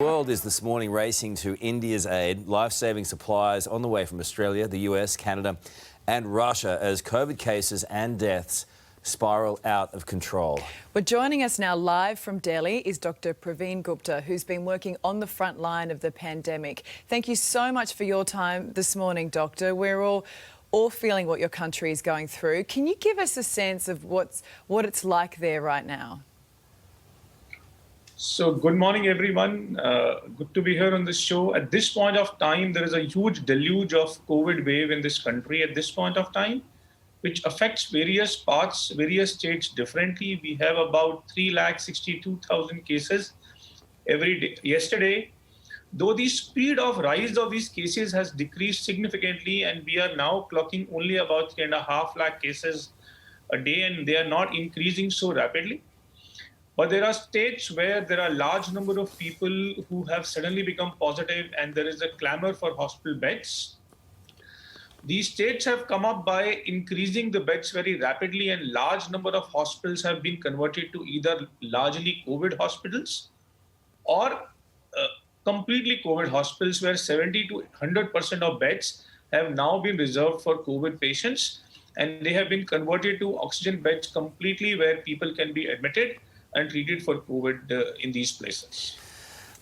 The world is this morning racing to India's aid. Life-saving supplies on the way from Australia, the US, Canada and Russia as COVID cases and deaths spiral out of control. Well, joining us now live from Delhi is Dr. Praveen Gupta, who's been working on the front line of the pandemic. Thank you so much for your time this morning, Doctor. We're all feeling what your country is going through. Can you give us a sense of what it's like there right now? So good morning, everyone. Good to be here on this show. At this point of time, there is a huge deluge of COVID wave in this country at this point of time, which affects various parts, various states differently. We have about 362,000 cases every day. Yesterday, though the speed of rise of these cases has decreased significantly, and we are now clocking only about 3.5 lakh cases a day, and they are not increasing so rapidly. But there are states where there are a large number of people who have suddenly become positive and there is a clamor for hospital beds. These states have come up by increasing the beds very rapidly, and large number of hospitals have been converted to either largely COVID hospitals or completely COVID hospitals, where 70 to 100% of beds have now been reserved for COVID patients, and they have been converted to oxygen beds completely, where people can be admitted and treated for COVID in these places.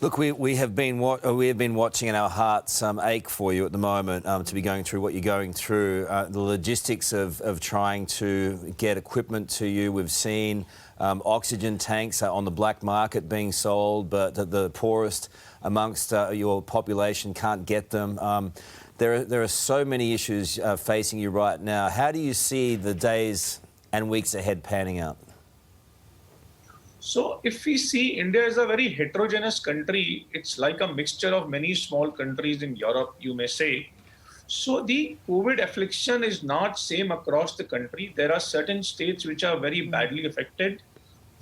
Look, we have been watching, and our hearts ache for you at the moment to be going through what you're going through. The logistics of trying to get equipment to you. We've seen oxygen tanks on the black market being sold, but the poorest amongst your population can't get them. There are so many issues facing you right now. How do you see the days and weeks ahead panning out? So if we see, India is a very heterogeneous country. It's like a mixture of many small countries in Europe, you may say. So the COVID affliction is not same across the country. There are certain states which are very badly affected.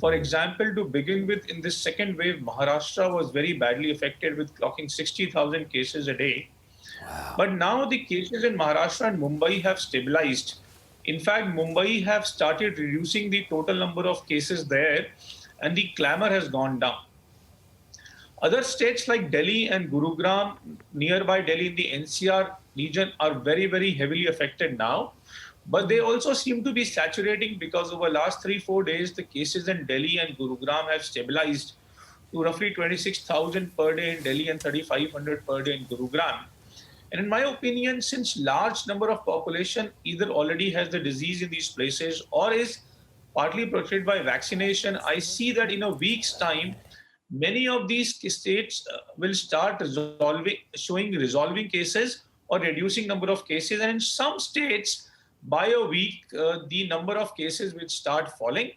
For example, to begin with, in this second wave, Maharashtra was very badly affected with clocking 60,000 cases a day. Wow. But now the cases in Maharashtra and Mumbai have stabilized. In fact, Mumbai have started reducing the total number of cases there, and the clamor has gone down. Other states like Delhi and Gurugram, nearby Delhi in the NCR region, are very, very heavily affected now. But they also seem to be saturating, because over the last 3-4 days, the cases in Delhi and Gurugram have stabilized to roughly 26,000 per day in Delhi and 3,500 per day in Gurugram. And in my opinion, since large number of population either already has the disease in these places or is partly protected by vaccination, I see that in a week's time, many of these states will start resolving cases or reducing number of cases. And in some states, by a week, the number of cases will start falling,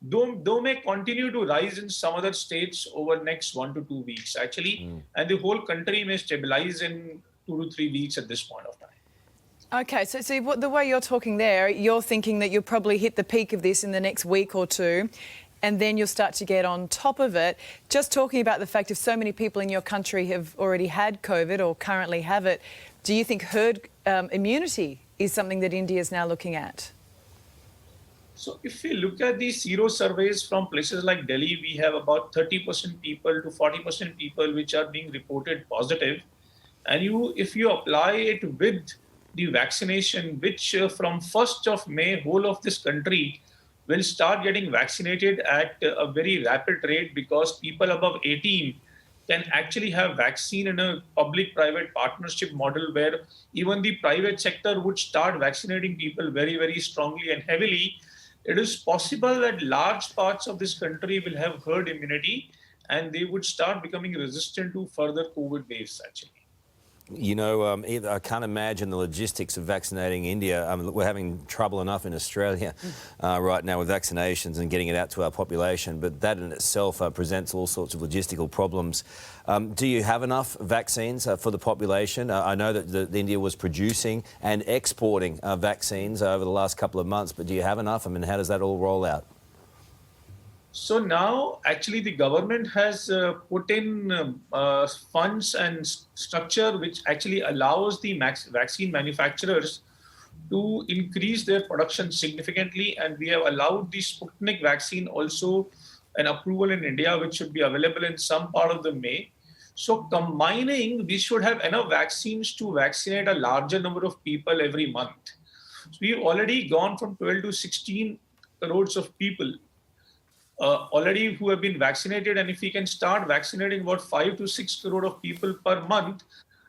though may continue to rise in some other states over next 1 to 2 weeks, actually. And the whole country may stabilize in 2 to 3 weeks at this point of time. Okay, so the way you're talking there, you're thinking that you'll probably hit the peak of this in the next week or two, and then you'll start to get on top of it. Just talking about the fact of so many people in your country have already had COVID or currently have it, do you think herd immunity is something that India is now looking at? So if we look at the sero surveys from places like Delhi, we have about 30% people to 40% people which are being reported positive. And if you apply it with the vaccination, which from 1st of May, whole of this country will start getting vaccinated at a very rapid rate, because people above 18 can actually have vaccine in a public-private partnership model, where even the private sector would start vaccinating people very, very strongly and heavily. It is possible that large parts of this country will have herd immunity, and they would start becoming resistant to further COVID waves, actually. You know, I can't imagine the logistics of vaccinating India. We're having trouble enough in Australia right now with vaccinations and getting it out to our population, but that in itself presents all sorts of logistical problems. Do you have enough vaccines for the population? I know that India was producing and exporting vaccines over the last couple of months, but do you have enough? I mean, how does that all roll out? So now, actually, the government has put in funds and structure which actually allows the vaccine manufacturers to increase their production significantly. And we have allowed the Sputnik vaccine also an approval in India, which should be available in some part of the May. So combining, we should have enough vaccines to vaccinate a larger number of people every month. So we've already gone from 12 to 16 crores of people already who have been vaccinated. And if we can start vaccinating about 5 to 6 crore of people per month,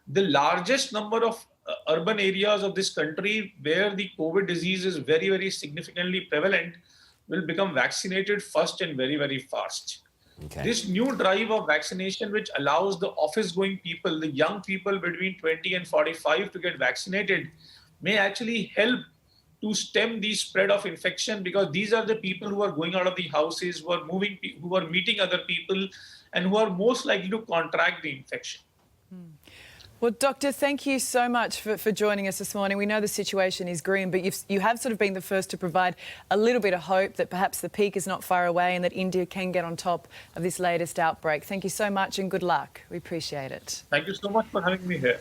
the largest number of urban areas of this country where the COVID disease is very, very significantly prevalent will become vaccinated first and very, very fast. Okay. This new drive of vaccination, which allows the office-going people, the young people between 20 and 45 to get vaccinated, may actually help to stem the spread of infection, because these are the people who are going out of the houses, who are moving, who are meeting other people, and who are most likely to contract the infection. Well, Doctor, thank you so much for joining us this morning. We know the situation is grim, but you have sort of been the first to provide a little bit of hope that perhaps the peak is not far away and that India can get on top of this latest outbreak. Thank you so much and good luck. We appreciate it. Thank you so much for having me here.